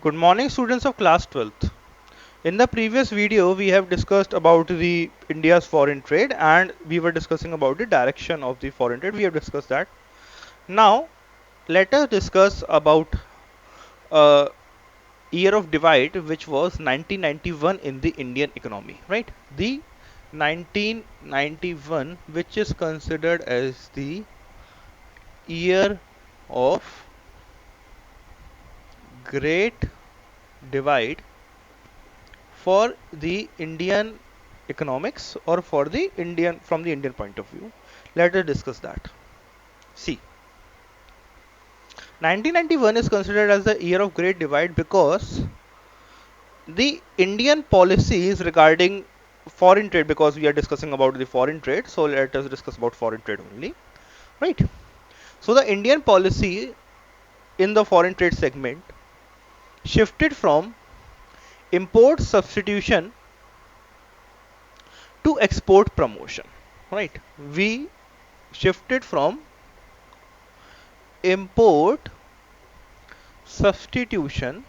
Good morning, students of class 12th. In the previous video, we have discussed about the India's foreign trade and we were discussing about the direction of the foreign trade. We have discussed that. Now, let us discuss about a year of divide which was 1991 in the Indian economy, right? The 1991, which is considered as the year of great divide for the Indian economics or for the Indian from the Indian point of view. Let us discuss that. See, 1991 is considered as the year of great divide because the Indian policies regarding foreign trade, because we are discussing about the foreign trade, so let us discuss about foreign trade only, right? So the Indian policy in the foreign trade segment shifted from import substitution to export promotion, right? We shifted from import substitution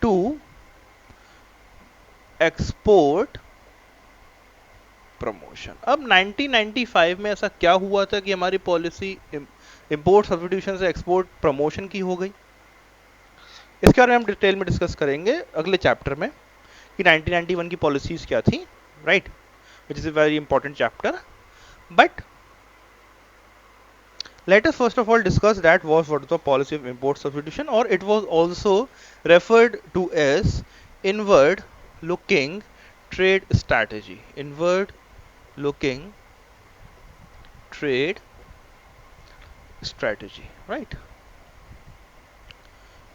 to export promotion. अब 1995 में ऐसा क्या हुआ था कि हमारी policy import substitution से export promotion की हो गई? इसके बारे में हम डिटेल में डिस्कस करेंगे अगले चैप्टर में कि 1991 की पॉलिसीज क्या थी, right, which is a very important chapter. But let us first of all discuss that was what the policy of import substitution, or it was also referred to as inward looking trade strategy. Inward looking trade strategy, right?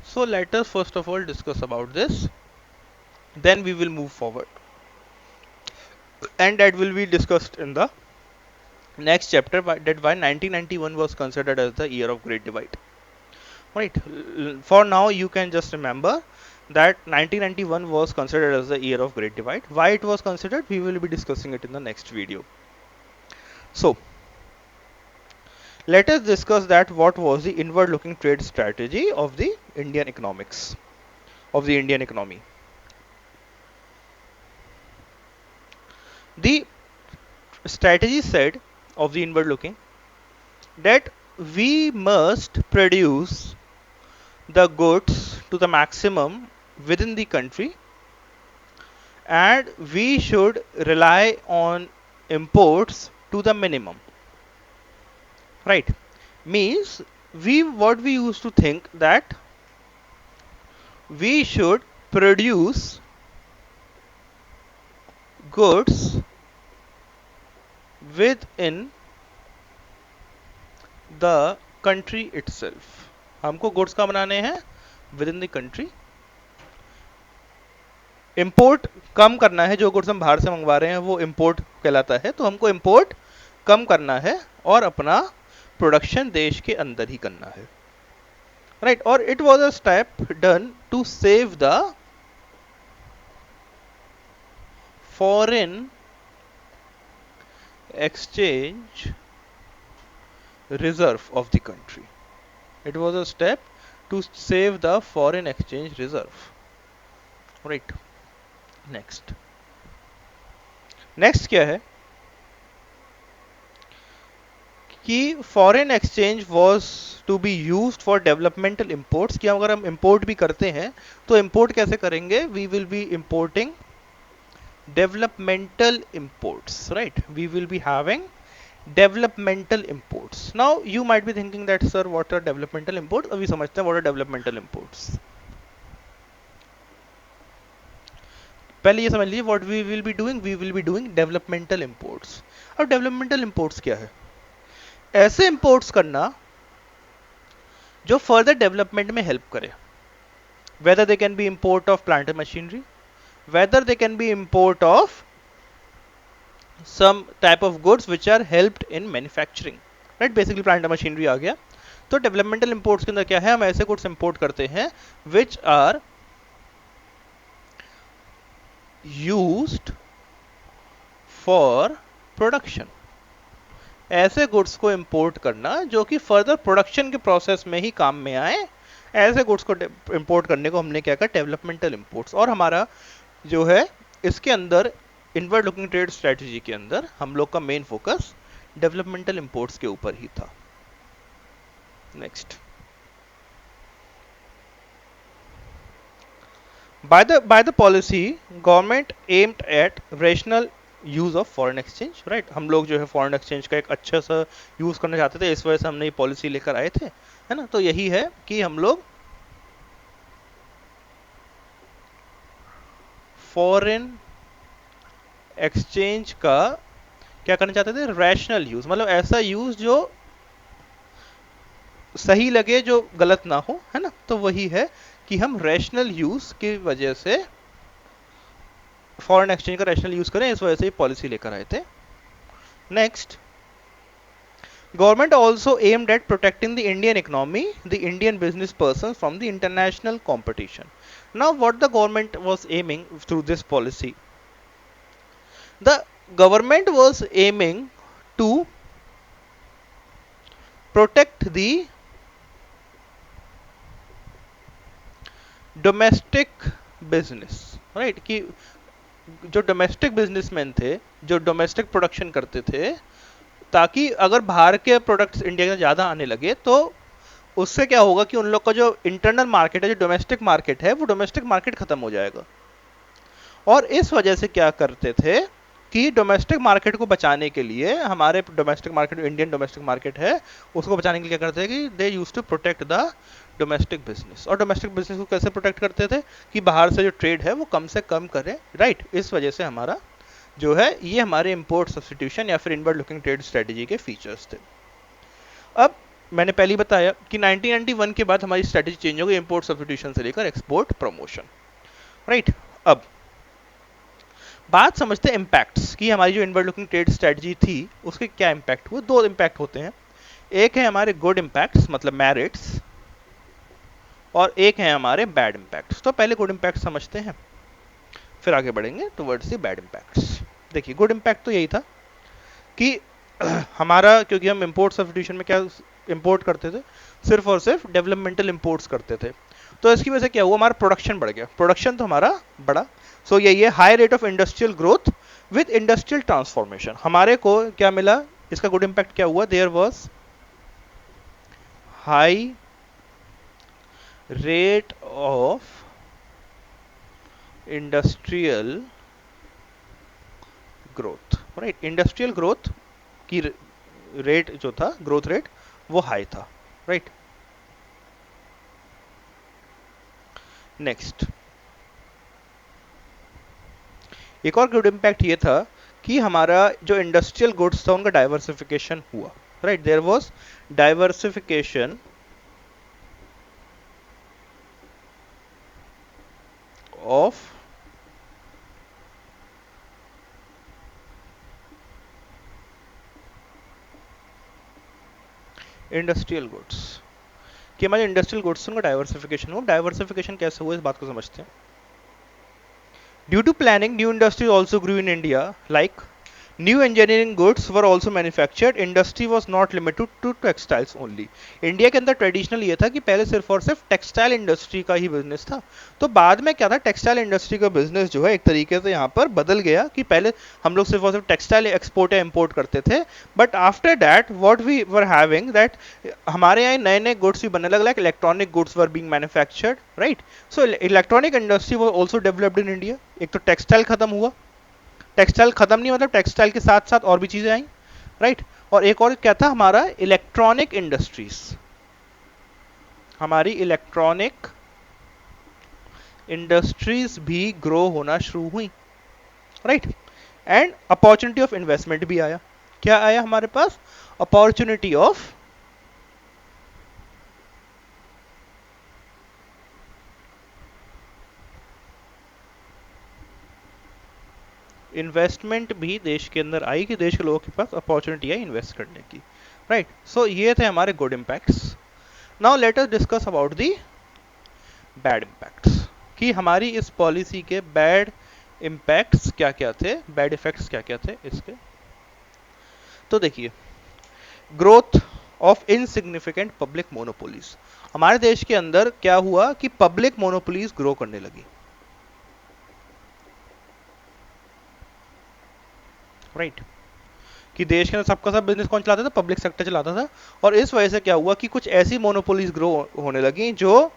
So let us first of all discuss about this, then we will move forward, and that will be discussed in the next chapter, that why 1991 was considered as the year of great divide, right? For now you can just remember that 1991 was considered as the year of great divide. Why it was considered, we will be discussing it in the next video. So let us discuss that what was the inward looking trade strategy of the Indian economics, of the Indian economy. The strategy said of the inward looking that we must produce the goods to the maximum within the country, and we should rely on imports to the minimum, right? Means we what we used to think that we should produce goods within the country itself. हमको goods का बनाने हैं within the country, import कम करना है, जो goods हम बाहर से मंगवा रहे हैं वो इंपोर्ट कहलाता है, तो हमको इंपोर्ट कम करना है और अपना प्रोडक्शन देश के अंदर ही करना है, राइट? और it was a step done to save the foreign exchange reserve of the country. It was a step to save the foreign exchange reserve, right? Next क्या है कि foreign exchange was to be used for developmental imports, कि अगर हम import भी करते हैं तो import कैसे करेंगे? We will be importing developmental imports, right? We will be having developmental imports. Now you might be thinking that sir what are developmental imports? अभी समझते हैं what are developmental imports. पहले ये समझ लीजिए what we will be doing, we will be doing developmental imports. अब developmental imports क्या है? ऐसे imports करना जो further development में help करे, whether they can be import of plant and machinery, whether they can be import of some type of goods which are helped in manufacturing, right? Basically plant and machinery आ गया. तो developmental imports के अंदर क्या है, हम ऐसे goods import करते हैं which are used for production, ऐसे गुड्स को इंपोर्ट करना जो कि फर्दर प्रोडक्शन के प्रोसेस में ही काम में आए, ऐसे गुड्स को इंपोर्ट करने को हमने क्या कहा, डेवलपमेंटल इंपोर्ट्स। और हमारा जो है इसके अंदर इनवर्ड लुकिंग ट्रेड स्ट्रेटजी के अंदर हम लोग का मेन फोकस डेवलपमेंटल इंपोर्ट्स के ऊपर ही था। Next, by the policy government aimed at rational use of foreign exchange, right. हम लोग जो है फॉरेन एक्सचेंज का एक अच्छा सा यूज करना चाहते थे, इस वजह से हमने ये पॉलिसी लेकर आए थे, है ना। तो यही है कि हम लोग फॉरेन एक्सचेंज का क्या करना चाहते थे, रैशनल यूज, मतलब ऐसा यूज जो सही लगे, जो गलत ना हो, है ना। तो वही है कि हम रैशनल यूज की वजह से फॉरेन एक्सचेंज का रैशनल यूज करें, इस वजह से ये पॉलिसी लेकर आए थे। Next, government also aimed at protecting the Indian economy, the Indian business persons from the international competition. Now what the government was aiming through this policy, the government was aiming to protect the domestic business, right, कि जो domestic businessman थे, जो domestic production करते थे, ताकि अगर बाहर के प्रोडक्ट्स इंडिया में ज़्यादा आने लगे तो उससे क्या होगा कि उन लोग का जो इंटरनल मार्केट है, जो डोमेस्टिक मार्केट है, वो डोमेस्टिक मार्केट खत्म हो जाएगा। और इस वजह से क्या करते थे कि डोमेस्टिक मार्केट को बचाने के लिए, हमारे domestic market, Indian domestic market है, उसको बचाने के लिए क्या करते हैं कि they use to protect the domestic business. और डोमेस्टिक बिजनेस को कैसे प्रोटेक्ट करते थे कि बाहर से जो ट्रेड है वो कम से कम करें, राइट। इस वजह से हमारा जो है ये हमारे इंपोर्ट सब्स्टिट्यूशन या फिर इनवर्ड लुकिंग ट्रेड स्ट्रेटजी के फीचर्स थे। अब मैंने पहले बताया कि 1991 के बाद हमारी स्ट्रेटजी चेंज हो गई इंपोर्ट सब्स्टिट्यूशन से लेकर एक्सपोर्ट प्रमोशन, राइट। अब बात समझते हैं इम्पैक्ट्स की, हमारी जो इनवर्ड लुकिंग ट्रेड स्ट्रेटजी थी उसके क्या इम्पैक्ट हुए। दो इम्पैक्ट होते हैं, एक है हमारे गुड इम्पैक्ट्स मतलब मेरिट्स, और एक है हमारे बैड इम्पैक्ट्स। तो पहले गुड इम्पैक्ट समझते हैं, फिर आगे बढ़ेंगे टुवर्ड्स द बैड इम्पैक्ट्स। देखिए, गुड इम्पैक्ट तो यही था कि हमारा, क्योंकि हम इंपोर्ट सब्स्टिट्यूशन में क्या इंपोर्ट करते थे, सिर्फ और सिर्फ डेवलपमेंटल इंपोर्ट्स करते थे, तो इसकी वजह से क्या हुआ, हमारा प्रोडक्शन बढ़ गया, प्रोडक्शन तो हमारा बढ़ा। सो यही है high rate of industrial growth with industrial transformation. हमारे को क्या मिला, इसका गुड इंपैक्ट क्या हुआ, there was high rate of industrial growth, right. Industrial growth की रेट जो था, ग्रोथ रेट, वो हाई था, राइट। नेक्स्ट, एक और गुड इम्पैक्ट ये था कि हमारा जो इंडस्ट्रियल गुड्स था उनका डाइवर्सिफिकेशन हुआ, right. There was diversification of industrial goods, कि हमारे इंडस्ट्रियल गुड्स उनका डाइवर्सिफिकेशन हुआ। डाइवर्सिफिकेशन कैसे हुआ, इस बात को समझते हैं। Due to planning, new industries also grew in India, like new engineering goods were also manufactured. Industry was not limited to textiles only. India के अंदर ट्रेडिशनल ये था कि पहले सिर्फ और सिर्फ टेक्सटाइल इंडस्ट्री का ही बिजनेस था। तो बाद में क्या था, टेक्सटाइल इंडस्ट्री का बिजनेस जो है एक तरीके से यहाँ पर बदल गया कि पहले हम लोग सिर्फ और सिर्फ टेक्सटाइल एक्सपोर्ट या इम्पोर्ट करते थे, but after that what we were having that हमारे यहाँ नए नए गुड्स भी बनने लगे, like electronic goods were being manufactured, right. So electronic industry was also developed in India. एक तो टेक्सटाइल खत्म हुआ, टेक्सटाइल खत्म नहीं मतलब टेक्सटाइल के साथ साथ और भी चीजें आई, राइट। और एक और क्या था, हमारा इलेक्ट्रॉनिक इंडस्ट्रीज, हमारी इलेक्ट्रॉनिक इंडस्ट्रीज भी ग्रो होना शुरू हुई, right. And opportunity of investment भी आया। क्या आया हमारे पास, अपॉर्चुनिटी ऑफ इन्वेस्टमेंट भी देश के अंदर आई, कि देश के लोगों के पास अपॉर्चुनिटी है इन्वेस्ट करने की, राइट। सो ये थे हमारे good impacts. Now let us discuss about the bad impacts, कि हमारी इस पॉलिसी के बैड इम्पैक्ट्स क्या क्या थे, बैड इफेक्ट्स क्या क्या थे इसके। तो देखिए, growth of insignificant public monopolies. हमारे देश के अंदर क्या हुआ कि पब्लिक मोनोपोलीज ग्रो करने लगी, राइट कि देश के अंदर सबका सब बिजनेस कौन चलाता था, पब्लिक सेक्टर चलाता था। और इस वजह से क्या हुआ कि कुछ ऐसी मोनोपोलीज ग्रो होने लगी जो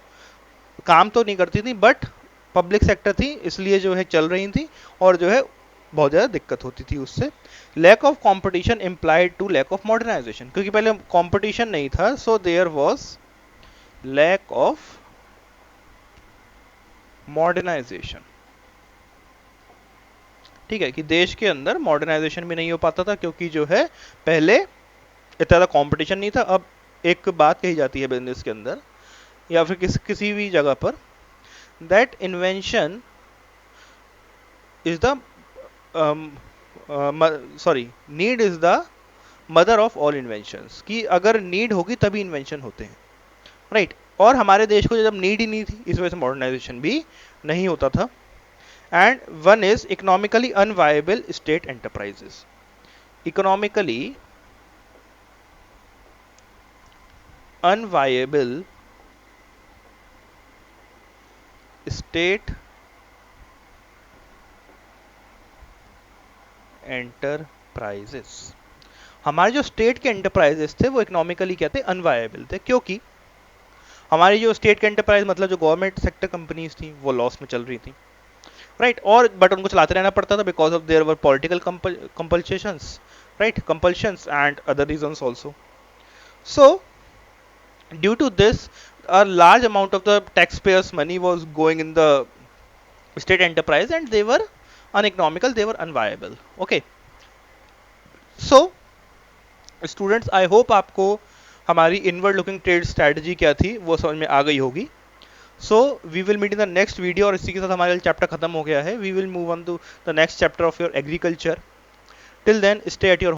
काम तो नहीं करती थी बट पब्लिक सेक्टर थी इसलिए जो है चल रही थी, और जो है बहुत ज़्यादा दिक्कत होती थी उससे। Lack of competition implied to lack of modernisation, क्योंकि पहले कंपटीशन नहीं था, so there was lack of modernisation. ठीक है कि देश के अंदर मॉडर्नाइजेशन भी नहीं हो पाता था क्योंकि जो है पहले इतना ज़्यादा कॉम्पिटिशन नहीं था। अब एक बात कही जाती है बिजनेस के अंदर या फिर किसी भी जगह पर, that invention is the sorry need is the mother of all inventions, कि अगर नीड होगी तभी इन्वेंशन होते हैं, राइट और हमारे देश को जब नीड ही नहीं थी इस वजह से मॉडर्नाइजेशन भी नहीं होता था। And one is economically unviable state enterprises. Economically unviable state enterprises. हमारे जो स्टेट के एंटरप्राइजेस थे वो इकोनॉमिकली क्या थे, अनवायबल थे, क्योंकि हमारी जो स्टेट के एंटरप्राइज मतलब जो गवर्नमेंट सेक्टर कंपनीज थी वो लॉस में चल रही थी, राइट और बट उनको चलाते रहना पड़ता था because of there were political compulsions, right compulsions and other reasons also. So due to this a large amount of the taxpayers money was going in the state enterprise and they were uneconomical, they were unviable, okay। So students I hope आपको हमारी inward looking trade strategy क्या थी वो समझ में आ गई होगी। So we will meet in the next video, और इसी के साथ हमारा चैप्टर खत्म हो गया है। We will move on to the next chapter of your agriculture. Till then stay at your